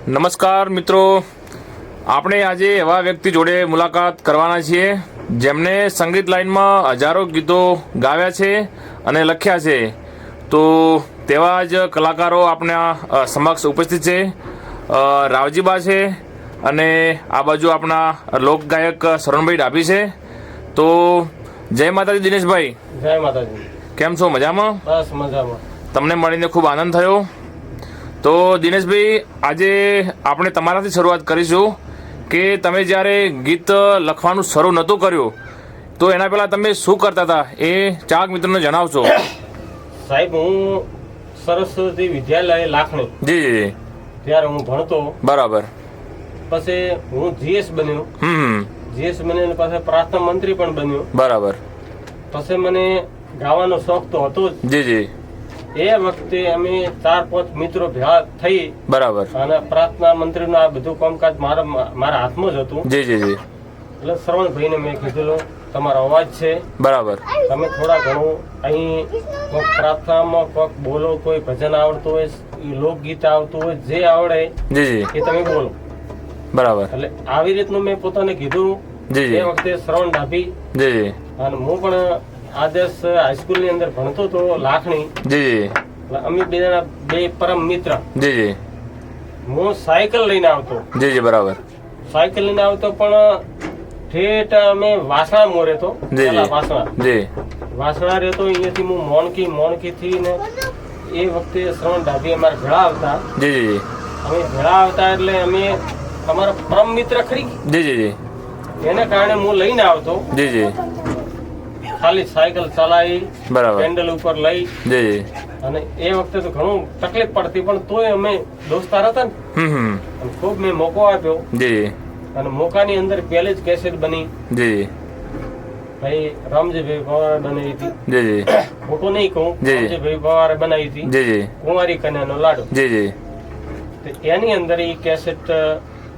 નમસ્કાર મિત્રો, આપણે આજે એવા વ્યક્તિ જોડે મુલાકાત કરવાના છીએ જેમને સંગીત લાઈનમાં હજારો ગીતો ગાવ્યા છે અને લખ્યા છે. તો તેવા જ કલાકારો આપણા સમક્ષ ઉપસ્થિત છે. રાવજીબા છે અને આ બાજુ આપણા લોકગાયક શરણભાઈ ડાભી છે. તો જય માતાજી દિનેશભાઈ. જય માતાજી. કેમ છો? મજામાં? બસ મજામાં. તમને મળીને ખૂબ આનંદ થયો. તો દિનેશભાઈ, આજે આપણે તમારાથી શરૂઆત કરીશું કે તમે જ્યારે ગીત લખવાનું શરૂ નહોતું કર્યું તો એના પહેલાં તમે શું કરતા હતા એ ચાહક મિત્રોને જણાવશો. સાહેબ, હું સરસ્વતી વિદ્યાલય લાખણી જી જી ત્યારે હું ભણતો. બરાબર. પછી હું જીએસ બન્યો. જીએસ બન્યો પછી પ્રાર્થના મંત્રી પણ બન્યો. બરાબર. પછી મને ગાવાનો શોખ તો હતો જ. જી જી. એ વખતે અમે 4-5 મિત્રો ભેગા થઈ. બરાબર. અને પ્રાર્થના મંત્રીનું આ બધું કામકાજ મારા હાથમાં જ હતું. જી જી જી. એટલે શ્રવણભાઈને મેં કીધેલું, તમારો અવાજ છે. બરાબર. તમે થોડા ઘણું અહીં કોઈક પ્રાર્થનામાં કોઈક બોલો, કોઈ ભજન આવડતું હોય, લોકગીત આવતું હોય, જે આવડે જી જી એ તમે બોલો. બરાબર. એટલે આવી રીતનું મેં પોતાને કીધું. જી જી. એ વખતે શ્રવણ ડાભી જી જી. અને હું પણ આદર્શ હાઈસ્કૂલ ની અંદર ભણતો હતો લાખણી. જી જી. એટલે અમે બે પરમ મિત્ર. જી જી. હું સાયકલ લઈને આવતો. જી જી. બરાબર. સાયકલ લઈને આવતો પણ ઠેઠ અમે વાસણા મો રહેતો. વાસણા રહેતો. અહીંયાથી હું મોણકી થી ને એ વખતે શ્રવણ ડાભી અમારે ભેળા આવતા. જી જી. અમે ભેળા આવતા એટલે અમે અમારા પરમ મિત્ર ખરી. જી જી જી. એને કારણે હું લઈને આવતો. જી જી. ખાલી સાયકલ ચલાવી, બરાબર, પેન્ડલ ઉપર લઈ. જી જી. અને એ વખતે તો ઘણું તકલીફ પડતી, પણ તોય અમે દોસ્તાર હતા ને, અને ખૂબ મેં મોકો આપ્યો. જી. અને મોકાની અંદર પહેલી જ કેસેટ બની. જી. ભાઈ રામજીભાઈ પવારે બનાવી હતી. જી જી. ખોટું નહીં કહું, રામજીભાઈ પવારે બનાવી હતી. જી જી. કુંવારી કન્યાનો લાડો. જી જી. એની અંદર એ કેસેટ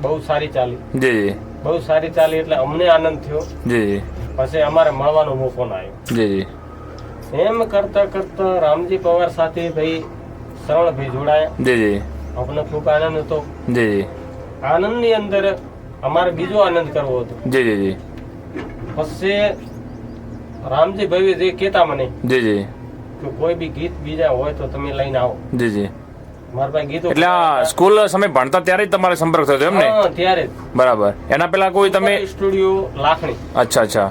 બહુ સારી ચાલી. જી જી. બહુ સારી ચાલી એટલે અમને આનંદ થયો. જી જી. પછી અમારે મળવાનો મોકો ના આવ્યો. જી જી. એમ કરતા કરતા રામજી પવાર સાથે ભાઈ શ્રવણભાઈ જોડાયા. જી જી. આપણને ખૂબ આનંદ હતો. જી જી. આનંદની અંદર અમારે બીજો આનંદ કરવો હતો. જી જી જી. પછી રામજીભાઈ જે કહેતા મને જી જી કે કોઈ બી ગીત બીજા હોય તો તમે લઈને આવો. જી જી. મારા પાસે ગીતો એટલે આ સ્કૂલ સમય ભણતા ત્યારે જ તમારે સંપર્ક થયો એમ ને? ત્યારે જ. બરાબર. એના પહેલા કોઈ તમે? સ્ટુડિયો લાખણી. અચ્છા અચ્છા.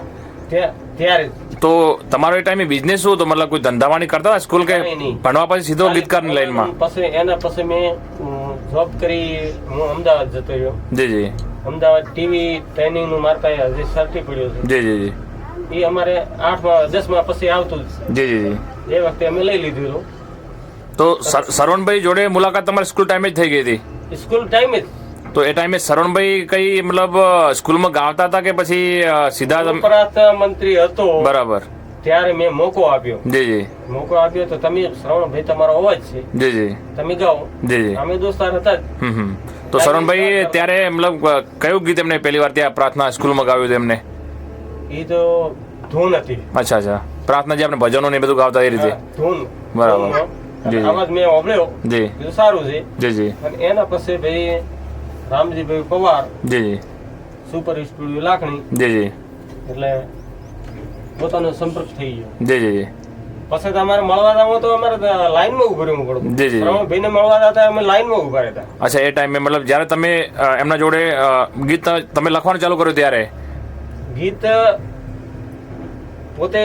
ત્યારે તો તમારો એ ટાઈમે બિઝનેસ શું હતો? મતલબ કોઈ ધંધાવાણી કરતા હતા સ્કૂલ કે ભણવા પછી સીધો ગીતકારની લાઈનમાં? પછી એના પછી મેં જોબ કરી. હું અમદાવાદ જતો રહ્યો. જી જી. અમદાવાદ ટીવી ટ્રેનિંગ નું મારા પાસે હજી સર્ટી પડ્યો છે. જી જી જી. એ અમારે 8માં 10માં પછી આવતું જ. જી જી જી. એ વખતે અમે લઈ લીધું. તો શરવણભાઈ જોડે મુલાકાત તમારી સ્કૂલ ટાઈમે જ થઈ ગઈ હતી? સ્કૂલ ટાઈમે જ. તો એ ટાઈમે શરવણભાઈ કઈ મતલબ સ્કૂલમાં ગાવતા હતા કે પછી સીધા? પ્રાર્થના મંત્રી હતો. બરાબર. ત્યારે મેં મોકો આપ્યો. જી જી. મોકો આપ્યો તો તમે શ્રવણભાઈ તમારો અવાજ છે. જી જી. તમે ગાઓ. જી જી. અમે દોસ્તાર હતા જ. તો શરવણભાઈ ત્યારે મતલબ કયું ગીત એમને પહેલી વાર ત્યાં પ્રાર્થના સ્કૂલમાં ગાવ્યું હતું એમને? એ તો ધૂન હતી. અચ્છા અચ્છા. પ્રાર્થના જે આપણે ભજનો ને એ બધું ગાવતા એ રીતે? ધૂન. બરાબર. અવાજ મેં ઓબળ્યો. જી. સારું છે. જી જી. અને એના પછી ભાઈ રામજીભાઈ પવાર. જી જી. Super studio Lakhani. જી જી. એટલે પોતાનો સંપર્ક થઈ ગયો. જી જી. પછી તમારે મળવા જવું તો અમારે લાઈનમાં ઉભું રહેવું પડતું. જી જી. ભાઈ ને મળવા જતા અમે લાઈનમાં ઉભા રહેતા. અચ્છા. એ ટાઈમે મતલબ જયારે તમે એમના જોડે ગીત તમે લખવાનું ચાલુ કર્યું ત્યારે? ગીત પોતે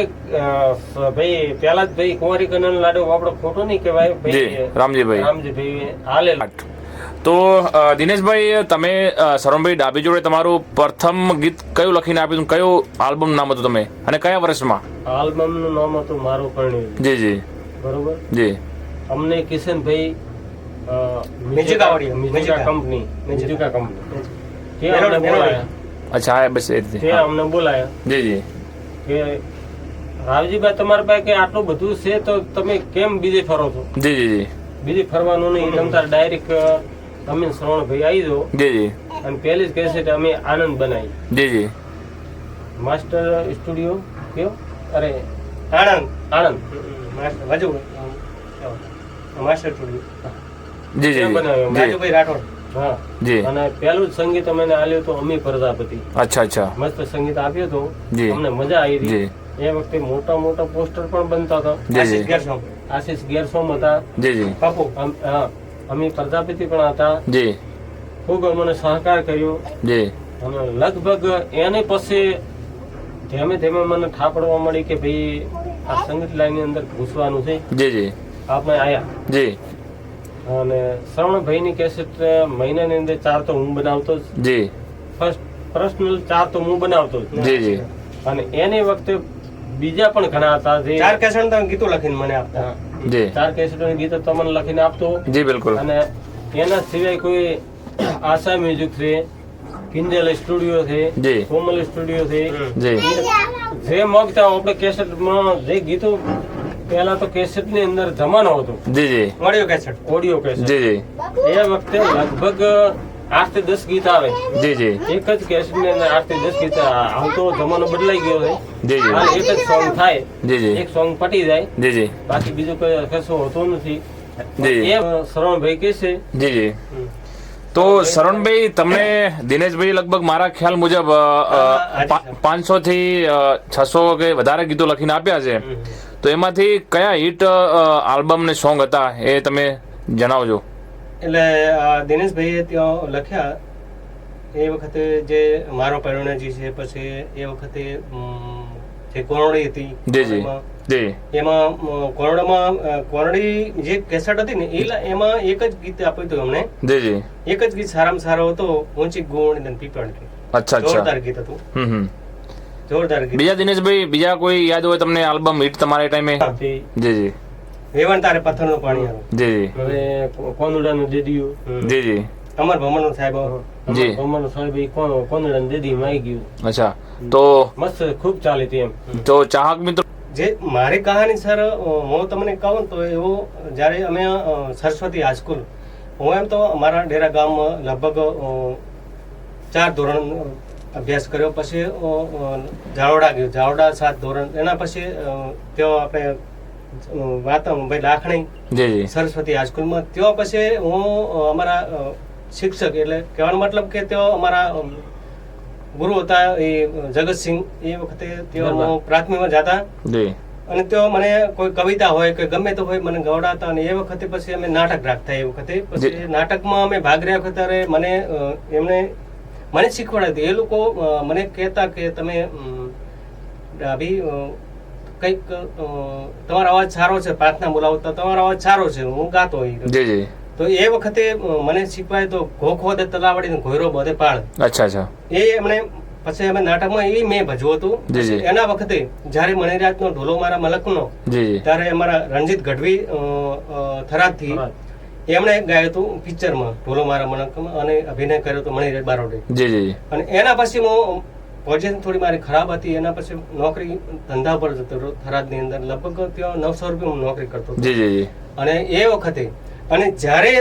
ભાઈ પેલા જ ભાઈ કુંવારી કન્યાનો લાડો આપણો ખોટો નહીં કહેવાય ભાઈ. રામજીભાઈ હાલે. તો દિનેશભાઈ, તમે શરણભાઈ ડાભી જોડે તમારું પ્રથમ ગીત કયું લખીને આપ્યું? કયું આલ્બમ નામ હતું તમે અને કયા વર્ષમાં? આલ્બમ નું નામ હતું મારું પરણ્યું. જી જી. બરોબર. જી. અમને કિશનભાઈ મ્યુઝિકા કંપની અચ્છા. હા, બસ એ રીતે અમને બોલાયા. જી જી. કે રાવજીભાઈ તમારા પાસે આટલું બધું છે તો તમે કેમ બીજે ફરો છો? જી જી જી. બીજે ફરવાનું નહીં, તમતાર ડાયરેક્ટ તમે શ્રવણભાઈ આવી જાઓ. જી જી. અને પહેલી જ કેસેટ અમે આનંદ બનાવી. જી જી. માસ્ટર સ્ટુડિયો કયો? અરે આણંદ. Master studio. જી જી. રાજુભાઈ રાઠોડ. હા જી અને પહેલું જ સંગીત અમે આલ્યું હતું અમી પ્રજાપતિ. અચ્છા મસ્ત સંગીત આપ્યું હતું, જી અમને મજા આવી હતી. જી એ વખતે મોટા મોટા પોસ્ટર પણ બનતા હતા. આશીષ ગેરસોમ હતા, જી જી બાપુ હા અમી પ્રજાપતિ પણ હતા. જી ખૂબ અમને સહકાર કર્યો જી અને લગભગ એને પછી ધીમે ધીમે મને થાપડવા મળી કે ભાઈ આ સંગીત લાઈન ની અંદર ઘૂસવાનું છે. જી જી આપણે આયા જી અને શ્રવણભાઈ ની કેસેટ મહિનાની અંદર 4 તો હું બનાવતો જ. જી ફર્સ્ટ પર્સનલ 4 તો હું બનાવતો જ. જી જી અને એની વખતે બીજા પણ ઘણા હતા જે 4 કેસેટ તમે ગીતો લખીને મને આપતા. જી 4 કેસેટોની ગીતો તમને લખીને આપતો. જી બિલકુલ. અને એના સિવાય કોઈ આશા મ્યુઝિક છે, કિંજલ સ્ટુડિયો છે, જી કોમલ સ્ટુડિયો છે, જી જે માંગતા આપણે કેસેટમાં જે ગીતો પહેલા તો કેસેટ ની અંદર જમાનો હતો, જી જી ઓડિયો કેસેટ. Audio cassette. જી જી એ વખતે લગભગ 8 થી 10 ગીત આવે. જી જી એક જ કેસેટ ની અંદર 8 થી 10 ગીત. હાલ તો જમાનો બદલાઈ ગયો છે. જી જી હાલ એક જ સોંગ થાય, જી જી એક સોંગ પટી જાય, જી જી બાકી બીજું કોઈ કશું હોતું નથી. જી. એ શ્રવણભાઈ કે છે. જી જી તો શરણભાઈ તમને દિનેશભાઈ લગભગ મારા ખ્યાલ મુજબ 500 થી 600 કે વધારે ગીતો લખીને આપ્યા છે, તો એમાંથી કયા હિટ આલ્બમ ને સોંગ હતા એ તમે જણાવજો. એટલે દિનેશભાઈએ ત્યાં લખ્યા એ વખતે જે મારો પેરોણેજી છે, પછી એ વખતે જે કોરડી હતી જી જી જી એમાં કોરડી જે કેસેટ હતી ને એમાં એક જ ગીત આપ્યું હતું અમને. જી જી એક જ ગીત સારામાં સારો હતો, ઊંચી ગુણ અને પીપળ કે. અચ્છા જોરદાર ગીત હતું, જોરદાર ગીત. બીજા દિનેશભાઈ બીજા કોઈ યાદ હોય તમને આલ્બમ હિટ તમારા ટાઈમે? જી જી વેવણ તારે પથ્થરનું પાણી આવે. જી જી હવે કોનુડાનું દેડિયું. જી જી અમર ભમરનો સાહેબ. જી ભમરનો સાહેબ એ કોનુડાનું દેડિયું માં આવી ગયું. અચ્છા તો મસ્ત ખૂબ ચાલી હતી એમ. તો ચાહક મિત્રો જે મારી કહાની સર હું તમને કહું તો એવો જ્યારે અમે સરસ્વતી હાઈસ્કૂલ, હું એમ તો અમારા ડેરા ગામમાં લગભગ 4 ધોરણ અભ્યાસ કર્યો, પછી જાવડા ગયો, જાવડા 7 ધોરણ, એના પછી ત્યાં આપણે ભાઈ લાખણી જી જી સરસ્વતી હાઈસ્કૂલમાં, ત્યાં પછી હું અમારા શિક્ષક એટલે કહેવાનો મતલબ કે ત્યાં અમારા ગુરુ હતા એ જગતસિંહ, એ વખતે તેઓ પ્રાથમિકમાં જતા જી અને તેઓ મને કોઈ કવિતા હોય કે ગમે તો હોય મને ગવડાવતા, અને એ વખતે પછી અમે નાટક રાખતા. એ વખતે પછી નાટકમાં અમે ભાગ રહ્યા વખતે મને એમણે મને શીખવાડ્યું. એ લોકો મને કહેતા કે તમે ભાઈ કંઈક તમારો અવાજ સારો છે, પ્રાર્થના બોલાવતા તમારો અવાજ સારો છે, હું ગાતો હોય. જી જી તો એ વખતે મને શીખવાય તો ઘોખો દે તલાવડી ઘોયરો બધે પાળ. અચ્છા અચ્છા એ એમણે પછી અમે નાટકમાં એ મેં ભજવું હતું. એના વખતે જયારે મણિરાજનો ઢોલો મારા મલકનો, ત્યારે અમારા રણજીત ગઢવી થરાદથી એમણે ગાયું હતું પિક્ચરમાં ઢોલો મારા મલકમાં, અને અભિનય કર્યો હતો મણિરાજ બારોટે. અને એના પછી હું પોઝિશન થોડી મારી ખરાબ હતી, એના પછી નોકરી ધંધા પર જતો રહ્યો થરાદની અંદર. લગભગ ત્યાં 900 રૂપિયા હું નોકરી કરતો હતો. અને એ વખતે અને જ્યારે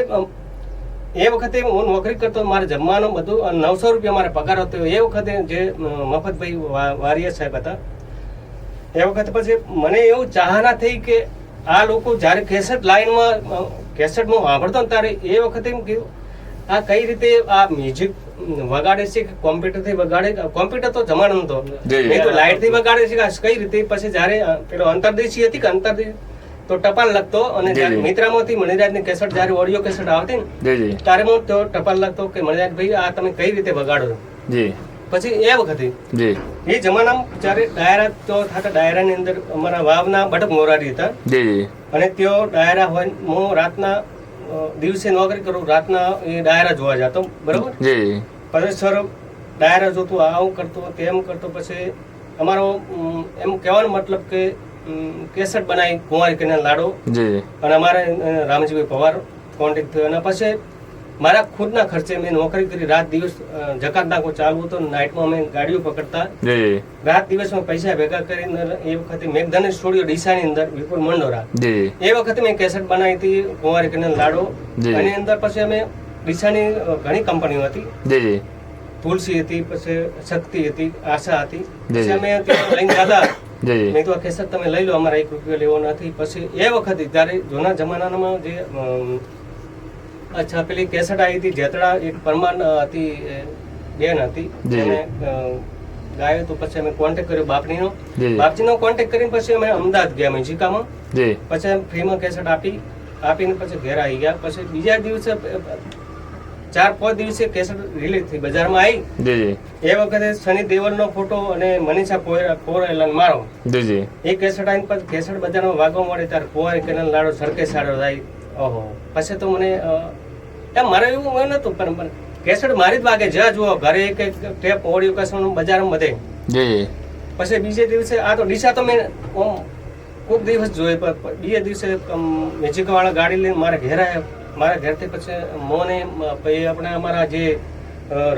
એ વખતે હું નોકરી કરતો, મારે જમવાનું બધું 900 રૂપિયા મારે પગાર હતો. એ વખતે જે મફતભાઈ વારિયા સાહેબ હતા, એ વખતે પછી મને એવું ચાહના થઈ કે આ લોકો જ્યારે કેસેટ લાઈનમાં કેસેટમાં વાપરતો ને ત્યારે એ વખતે એમ કીધું આ કઈ રીતે આ મ્યુઝિક વગાડે છે કે કોમ્પ્યુટરથી વગાડે. કોમ્પ્યુટર તો જમાનો નતો, નહીં તો લાઇટથી વગાડે છે કઈ રીતે. પછી જ્યારે પેલો અંતરદેશી હતી કે અંતરદેશી તો ટપાલ લખતો, અને મિત્રામાંથી મણિરાજની કેસેટ જ્યારે ઓડિયો કેસેટ આવતી ને ત્યારે હું તો ટપાલ લખતો કે મણિરાજ ભાઈ આ તમે કઈ રીતે વગાડો. પછી એ વખતે એ જમાનામાં જ્યારે ડાયરા તો થતા, ડાયરાની અંદર અમારા વાવના બટક મોરારી હતા, અને તેઓ ડાયરા હોય, હું રાતના દિવસે નોકરી કરું, રાતના એ ડાયરા જોવા જતો. બરોબર. પછી સર ડાયરા જોતું, આવું કરતો તેમ કરતો. પછી અમારો એમ કહેવાનો મતલબ કે કેસેટ બનાવી કુંવારી કરીને લાડો, અને અમારે રામજીભાઈ પવાર કોન્ટેક્ટ થયો. અને પછી મારા ખુદના ખર્ચે મેં નોકરી કરી, રાત દિવસ જકાત નાખો ચાલવું તો નાઇટમાં અમે ગાડીઓ પકડતા, રાત દિવસમાં પૈસા ભેગા કરીને. એ વખતે મેઘધનુષ સ્ટુડિયો ડીસાની અંદર વિપુલ મંડોરા, એ વખતે મેં કેસેટ બનાવી હતી કુંવારી કરીને લાડો. એની અંદર પછી અમે ડીસાની ઘણી કંપનીઓ હતી, તુલસી હતી, પછી શક્તિ હતી, આશા હતી. પછી અમે ત્યાં લઈને જતા, મેં તો કેસેટ તમે લઈ લો, અમારા 1 રૂપિયો લેવો નથી. પછી એ વખતે ત્યારે જૂના જમાનામાં જે અચ્છા, પેલી કેસેટ આવી હતી જેતડા એક પરમાન હતી બેન હતી એને ગાયો તો પછી અમે કોન્ટેક્ટ કર્યો બાપજીનો કોન્ટેક્ટ કરીને પછી અમે અમદાવાદ ગયા મ્યુઝિકામાં. પછી ફ્રીમાં કેસેટ આપીને પછી ઘેર આવી ગયા. પછી બીજા દિવસે 4-5 દિવસે કેસેટ રિલીઝ થઈ બજારમાં આવી. એ વખતે સની દેવલનો ફોટો અને મનીષા કોયરાલા મારો એ કેસેટ આવીને પછી કેસેટ બજારમાં વાગવા મળે ત્યારે કોયર કેનલ લાડો સરકે સાડો થાય. ઓહો, પછી તો મને એમ મારે એવું નતું પણ કેસેટ મારી જ વાગે જ્યાં જુઓ ઘરે કે ટેપ ઓડિયો કેસેટ બજારમાં બધે. પછી બીજે દિવસે આ તો ડીસા તો મેં કોઈક દિવસ જોઈ બીજે દિવસે મ્યુઝિક વાળા ગાડી લઈને મારા ઘેર આવ્યા. મારા ઘરથી પછી મોને પછી આપણે અમારા જે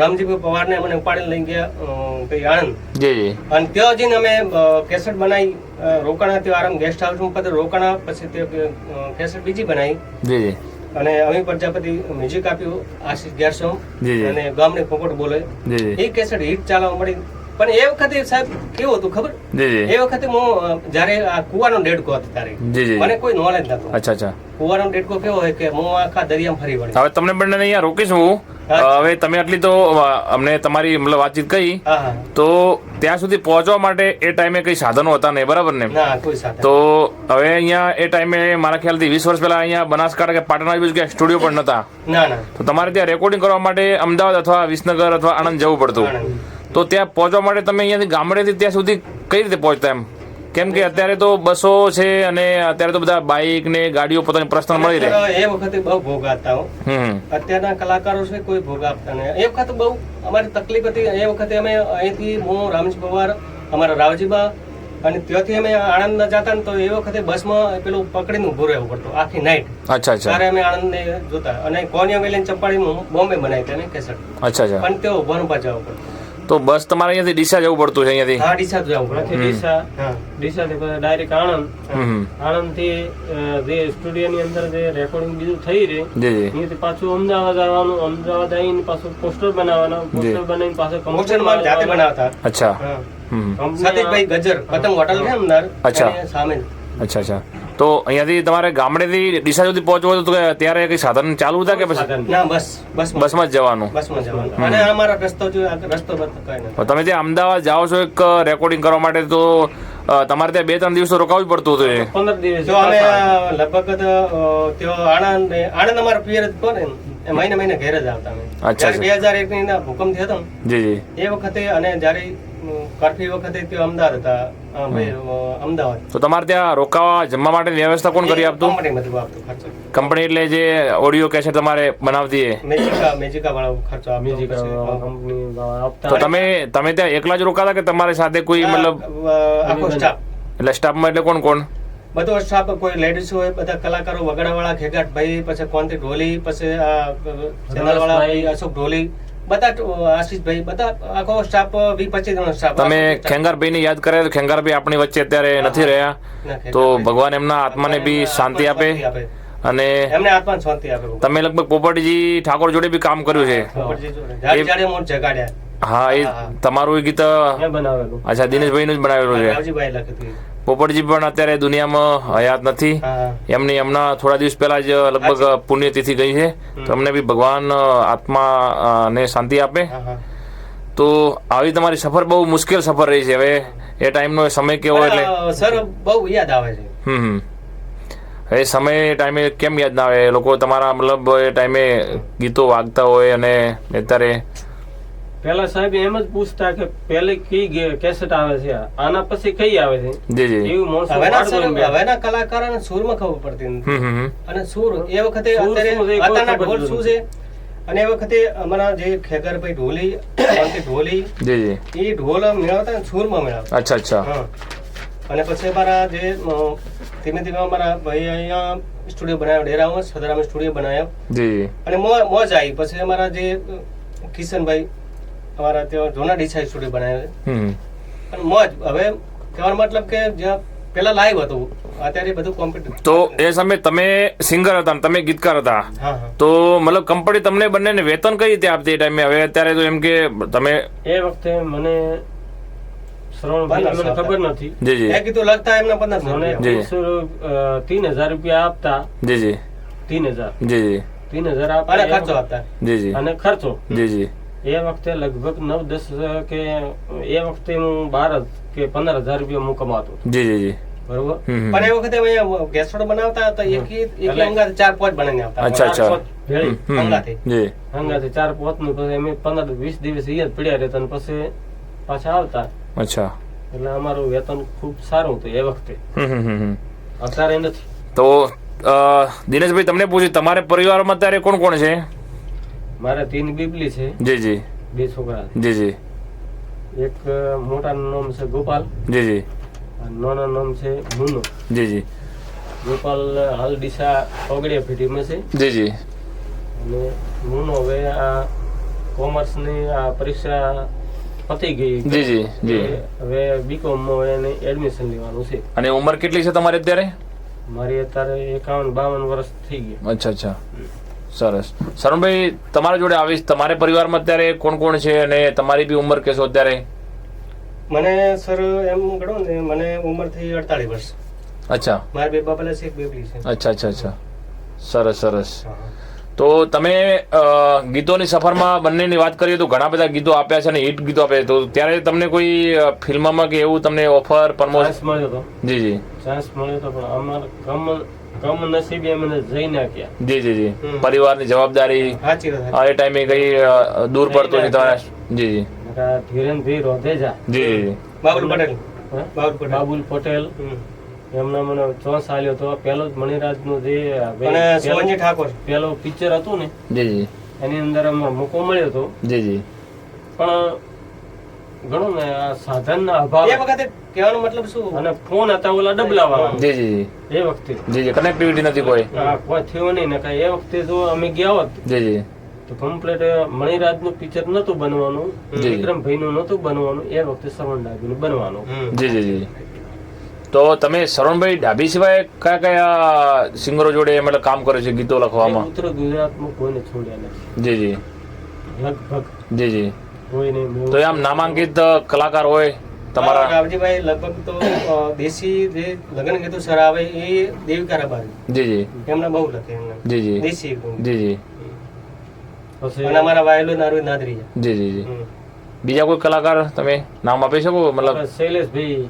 રામજીભાઈ પવારને મને ઉપાડીને લઈ ગયા પછી આણંદ. અને ત્યાં જઈને અમે કેસેટ બનાવી રોકાણા. ત્યાં આરામ ગેસ્ટ હાઉસમાં પછી રોકાણા. પછી તે કેસેટ બીજી બનાવી અને અમી પ્રજાપતિ મ્યુઝિક આપ્યું આશીષ ગેરસો અને ગામની પોપટ બોલે. એ કેસેટ હિટ ચાલવા મળી. પણ એ વખતે સાહેબ કેવું હતું ખબર? એ વખતે હું જયારે આ કુવાનો ડેડકો હતો ત્યારે મને કોઈ નોલેજ નતું. કુવાનો ડેડકો કેવો હોય કે હું આખા દરિયામાં ફરી વળી. હવે તમને બંને અહીંયા રોકીશું. હવે તમે આટલી તો અમને તમારી મતલબ વાતચીત કહી, તો ત્યાં સુધી પહોંચવા માટે એ ટાઈમે કઈ સાધનો હતા નહીં, બરાબર ને? તો હવે અહીંયા એ ટાઈમે મારા ખ્યાલથી 20 વર્ષ પહેલા અહીંયા બનાસકાંઠા કે પાટણ આજુબાજુ કે સ્ટુડિયો પણ નતા. તો તમારે ત્યાં રેકોર્ડિંગ કરવા માટે અમદાવાદ અથવા વિસનગર અથવા આણંદ જવું પડતું. તો ત્યાં પહોંચવા માટે તમે અહીંયાથી ગામડેથી ત્યાં સુધી કઈ રીતે પહોંચતા એમ? કેમ કે અત્યારે તો બસો છે અને અત્યારે તો બધા બાઇક ને ગાડીઓ પોતાની પર્સનલ મળી રહે. એ વખતે બહુ ભોગ આપતા. અત્યારના કલાકારો છે કોઈ ભોગ આપતા નહીં. એ વખતે બહુ અમારી તકલીફ હતી. એ વખતે અમે અહીંથી હું રામજી પવાર અમારા રાવજીબા અને ત્યાંથી અમે આણંદ જતા ને તો એ વખતે બસમાં પેલું પકડીને ઉભું રહેવું પડતું આખી નાઈટ. ત્યારે અમે આણંદ ને જોતા અને કોનિયા વેલીને ચંપાડી બોમ્બે બનાવી તેને કેસેટ. પણ તેઓ ઉભાનું પાછા જવું પડતું. તો બસ તમારે અહીંયાથી ડીસા જવું પડતું છે? અહીંયાથી હા, ડીસા જવું પડે. ડીસા થી ડાયરેક્ટ આણંદ થી જે સ્ટુડિયો ની અંદર જે રેકોર્ડિંગ બીજું થઈ રહે અહીંયાથી પાછું અમદાવાદ આવવાનું. અમદાવાદ આવીને પાછું પોસ્ટર બનાવવાના. પોસ્ટર બનાવીને પાછું જાતે બનાવતા. સતીશભાઈ ગજર પતંગ હોટલ છે અમદાવાદ સામે. તો અહીંયાથી તમારે ગામડેથી ડીસા સુધી પહોંચવું તો ત્યારે કઈ સાધન ચાલુ હતા કે પછી બસમાં જ જવાનું? અને અમારા રસ્તો તમે ત્યાં અમદાવાદ જાઓ છો એક રેકોર્ડિંગ કરવા માટે, તો તમારે ત્યાં 2-3 દિવસ રોકાવું પડતું હતું? 15 દિવસ. અમે લગભગ આણંદ અમારા પિયર જ મહિને ઘેર જ આવતા. 2001 ની ભૂકંપ થયો હતો એ વખતે અને જયારે કર્ફ્યુ વખતે ત્યાં અમદાવાદ હતા. અમદાવાદ. તો તમારે ત્યાં રોકાવા જમવા માટે વ્યવસ્થા કોણ કરી આપતું? કંપની એટલે જે ઓડિયો કેસેટ તમારે બનાવતી મેજિકા વાળો ખર્ચો તો તમે ત્યાં એકલા જ રોકાતા કે તમારી સાથે કોઈ મતલબ આખો સ્ટાફ? એટલે સ્ટાફમાં એટલે કોણ કોણ? બધો સ્ટાફ. કોઈ લેડીઝ હોય, બધા કલાકારો વગાડા વાળા ખેગાટ ભાઈ, પછી કોંતી ઢોલી, પછી ચેનલ વાળા અશોક ઢોલી, બધા આશીષભાઈ, બધા આખો સ્ટાફ 20-25 જણનો સ્ટાફ. તમે ખેંગારભાઈ ને યાદ કરે તો ખેંગારભાઈ આપણી વચ્ચે અત્યારે નથી રહ્યા, તો ભગવાન એમના આત્માને બી શાંતિ આપે. અને એમને આત્માને શાંતિ આપે. તમે લગભગ પોપટજી ઠાકોર જોડે બી કામ કર્યું છે? હા, એ તમારું ગીત અચ્છા દિનેશભાઈ નું જ બનાવેલું છે. પોપટજી પણ અત્યારે દુનિયામાં હયાત નથી. એમના થોડા દિવસ પહેલા જ લગભગ પુણ્યતિથિ ગઈ છે. તો અમને બી ભગવાન આત્મા ને શાંતિ આપે. તો આવી તમારી સફર બહુ મુશ્કેલ સફર રહી છે. હવે એ ટાઈમનો સમય કેવો? એટલે સર બહુ યાદ આવે છે. એ સમય ટાઈમે કેમ યાદ ના આવે? લોકો તમારા મતલબ એ ટાઈમે ગીતો વાગતા હોય અને અત્યારે પેલા સાહેબ એમ જ પૂછતા કે પેલે કઈ કેસેટ આવે છે, આના પછી કઈ આવે છે. હવેના કલાકારોને સૂરમાં ખબર પડતી નથી. અને સૂર એ વખતે અત્યારના ઢોલ શું છે અને એ વખતે અમારા જે ખેગરભાઈ ઢોલી એ ઢોલ મેળવતા સૂરમાં મેળવતા. અને પછી અમારા જે ધીમે ધીમે અમારા ભાઈ અહીંયા સ્ટુડિયો બનાવ્યો, ડેરામાં સદરામાં સ્ટુડિયો બનાવ્યો અને મોજ આવી. પછી અમારા જે કિશનભાઈ અમારા ત્યાં જોના ડીસા સ્ટુડિયો બનાવ્યો મોજ. હવે કહેવાનો મતલબ કે જ્યાં પેલા લાઈવ હતું, અત્યારે બધું કોમ્પ્યુટર. તો એ સમયે તમે સિંગર હતા, તમે ગીતકાર હતા, તો મતલબ કંપની તમને બંનેને વેતન કઈ રીતે આપતી એ ટાઈમે? હવે અત્યારે તો એમ કે તમે એ વખતે મને મને ખબર નથી. મેં કીધું લગતા એમને 1500 રૂપિયા આપતા. 3000 3000 અને આપતા ખર્ચો આપતા. જી જી અને ખર્ચો જી જી એ વખતે લગભગ 9-10 કે એ વખતે હું 12 કે 15,000 રૂપિયા હું કમાતો જી જી જી બરોબર. પણ એ વખતે અમે ગેસોડો બનાવતા હતા, એક અંગાથે 4-5 બનાવીને આવતા. અચ્છા અચ્છા ભેળી અંગાથે. જી હંગાથી 4-5 નું પછી અમે 15-20 દિવસ અહીંયા જ પડ્યા રહેતા અને પછી પાછા આવતા. અચ્છા એટલે અમારું વેતન ખૂબ સારું હતું એ વખતે. અત્યારે નથી. તો દિનેશભાઈ તમને પૂછ્યું તમારે પરિવારમાં અત્યારે કોણ કોણ છે? મારે 3 બીબલી છે, જી જી 2 છોકરા છે. જી જી એક મોટાનું નામ છે ગોપાલ જી જી અને નાનું નામ છે મુન્નો. જી જી ગોપાલ હાલ ડીસા ઓગડિયા પેઢીમાં છે જી જી અને મુન્નો હવે આ કોમર્સની આ પરીક્ષા પતી ગઈ. જી જી જી હવે બીકોમ માં એને એડમિશન લેવાનું છે. અને ઉંમર કેટલી છે તમારી અત્યારે? મારી અત્યારે 51-52 વર્ષ થઈ ગયા. અચ્છા અચ્છા સરસ. શરણભાઈ તમારા જોડે આવીશ, તમારે પરિવારમાં અત્યારે કોણ કોણ છે અને તમારી બી ઉંમર કહેશો અત્યારે? મને સર એમ ગણો ને, મને ઉંમર થઈ 48 વર્ષ. અચ્છા મારા 2 બાપલા છે, 1 બેબલી છે. અચ્છા અચ્છા અચ્છા સરસ સરસ. તો તમે ગીતોની સફરમાં બંનેની વાત કરીએ તો ઘણા બધા ગીતો આપ્યા છે અને હિટ ગીતો આપ્યા છે, તો ત્યારે તમને કોઈ ફિલ્મમાં કે એવું તમને ઓફર પ્રમોશન ચાન્સ મળ્યો હતો? જી જી ચાન્સ મળ્યો હતો પણ અમારે કમનસીબે અમને જઈ નાખ્યા. જી જી જી પરિવારની જવાબદારી સાચી વાત. આ એ ટાઈમે કઈ દૂર પડતો નહીં તમારે? જી જી ધીરેનભાઈ રોધેજા, જી જી બાબુલ પટેલ. બાબુલ પટેલ એમના મને ચોંસ આલ્યો હતો. પેલો જ મણિરાજનું જે અને સોનજી ઠાકોર પેલો પિક્ચર હતું ને જી જી એની અંદર મોકો મળ્યો હતો. જી જી પણ ઘણું ને આ સાધનના અભાવ એ વખતે કહેવાનો મતલબ શું, અને ફોન હતા ઓલા ડબલાવાળા જી જી એ વખતે. જી જી કનેક્ટિવિટી નથી કોઈ? હા, કોઈ થયું નહીં ને કાંઈ. એ વખતે જો અમે ગયા હોત જી જી તો કમ્પ્લીટ મણિરાજનું પિક્ચર નતું બનવાનું, વિક્રમભાઈનું નતું બનવાનું, એ વખતે શ્રવણ ડાભીનું બનવાનું. જી જી જી. તો તમે શરણભાઈ ડાભી સિવાય કયા કયા સિંગરો જોડે મતલબ કામ કર્યું છે ગીતો લખવામાં? ઉત્તર ગુજરાતમાં કોઈને છોડ્યા નથી જી જી લગભગ, જી જી. કોઈને. તો આમ નામાંકિત કલાકાર હોય તમારા? રાવજીભાઈ લગભગ તો દેશી જે લગ્ન ગીતો સર આવે એ દેવિકા રબારી. જી જી એમના બહુ લખે એમને. જી જી દેશી એકદમ. જી જી પછી અને અમારા વાયલો નારવી નાદરી. જી જી જી. બીજા કોઈ કલાકાર તમે નામ આપી શકો? મતલબ શૈલેષભાઈ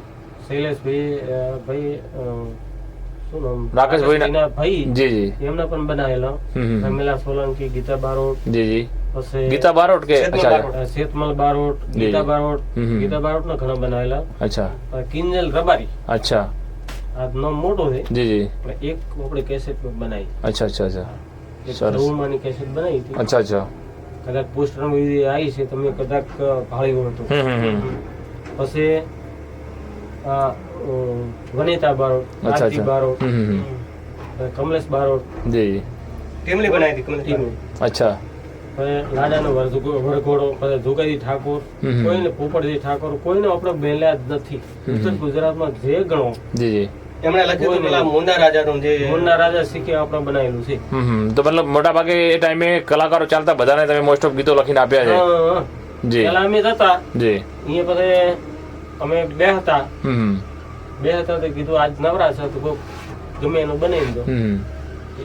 ભાઈ શું નામ? રાકેશભાઈ ના ભાઈ. જી જી એમના પણ બનાવેલા. રમીલા સોલંકી, ગીતા બારોટ. જી જી પછી ગીતા બારોટ કે? અચ્છા શેતમલ બારોટ, ગીતા બારોટ. ગીતા બારોટ ના ઘણા બનાવેલા. અચ્છા કિંજલ રબારી. અચ્છા આ નામ મોટો છે જી જી. પણ એક આપણે કેસેટ બનાવી. અચ્છા અચ્છા અચ્છા એક સરસ. ધર્મમાંની કેસેટ બનાવી હતી. અચ્છા અચ્છા કદાચ પોસ્ટર આવી છે, તમે કદાચ ભાળી હોય તો. પછી આ વનિતા બારોટ, અચ્છા આરતી બારોટ, કમલેશ બારોટ જી ટીમલી બનાવી હતી ટીમ. અચ્છા પછી લાડાનો વરઘોડો, પછી જોગાજી ઠાકોર, કોઈને પોપટજી ઠાકોર, કોઈને આપણે બેલ્યા જ નથી. ઉત્તર ગુજરાતમાં જે ગણો જી જી એમણે લખ્યું હતું પેલા મુન્ના રાજાનું જે મુન્ના રાજા શીખે આપણે બનાવેલું છે. તો મતલબ મોટા ભાગે એ ટાઈમે કલાકારો ચાલતા બધાને તમે મોસ્ટ ઓફ ગીતો લખીને આપ્યા છે? જી પેલા અમે જતા જી અહીંયા પછી અમે બે હતા તો કીધું આજ નવરા છે તો કોક ગમે એનું બનાવી દો.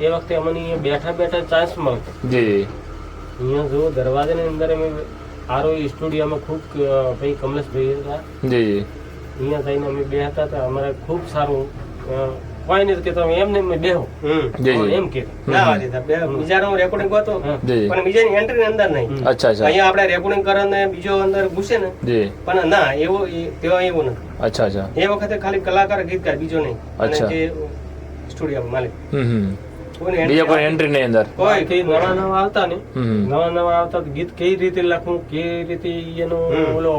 એ વખતે અમને અહીંયા બેઠા બેઠા ચાન્સ મળતો. જી જી અહીંયા જો દરવાજાની અંદર અમે આરો સ્ટુડિયોમાં ખૂબ ભાઈ કમલેશભાઈ હતા. જી જી અહીંયા થઈને અમે બે હતા તો અમારે ખૂબ સારું કોઈ નથી કે તમે એમને બેહો એમ કીધું. ના વાત હતા. બીજાનો રેકોર્ડિંગ હતો પણ બીજાની એન્ટ્રી અંદર નહીં. અચ્છા અચ્છા અહીંયા આપણે રેકોર્ડિંગ કરે ને બીજો અંદર ઘૂસે ને જી પણ ના એવો તેવા એવું નથી. અચ્છા અચ્છા એ વખતે ખાલી કલાકાર ગીતકાર બીજો નહીં. અને અચ્છા. જે સ્ટુડિયો માલિક કોઈને બીજા કોઈ એન્ટ્રી નહીં અંદર? કોઈ કઈ નવા નવા આવતા ને નવા આવતા તો ગીત કઈ રીતે લખવું, કઈ રીતે એનું ઓલો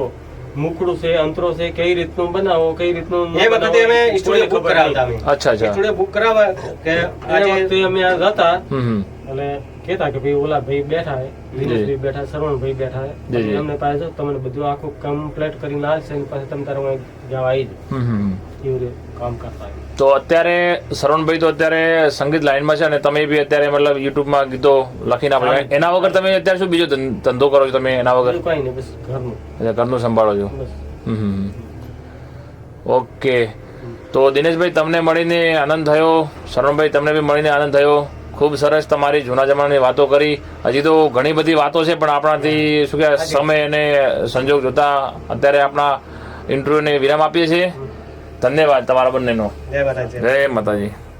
મુકડું છે, અંતરો છે, કઈ રીતનું બનાવો, કઈ રીતનું એ વખતે અમે સ્ટુડિયો બુક કરાવતા. અમે અચ્છા અચ્છા સ્ટુડિયો બુક કરાવવા કે આજે અમે આ હતા એટલે કેતા કે ભાઈ ઓલા ભાઈ બેઠા હે, દિનેશભાઈ બેઠા, શરવણભાઈ બેઠા હે, એમને પાસે તમને બધું આખું કમ્પ્લીટ કરીને આવશે ને પછી તમે તારે જવા આવી જાવ એવું કામ કરતા. તો અત્યારે શરવણભાઈ તો અત્યારે સંગીત લાઈનમાં છે અને તમે બી અત્યારે મતલબ યુટ્યુબમાં ગીતો લખીને આપો. એના વગર તમે અત્યારે શું બીજો ધંધો કરો છો તમે એના વગર? કઈ નહીં, બસ ઘરનું. અચ્છા ઘરનું સંભાળો છો. ઓકે. તો દિનેશભાઈ તમને મળીને આનંદ થયો, શરણભાઈ તમને બી મળીને આનંદ થયો. ખૂબ સરસ તમારી જૂના જમાનાની વાતો કરી. હજી તો ઘણી બધી વાતો છે પણ આપણાથી શું કે સમય અને સંજોગ જોતા અત્યારે આપણા ઇન્ટરવ્યુને વિરામ આપીએ છીએ. ધન્યવાદ તમારા બંનેનો. જય માતાજી. જય માતાજી.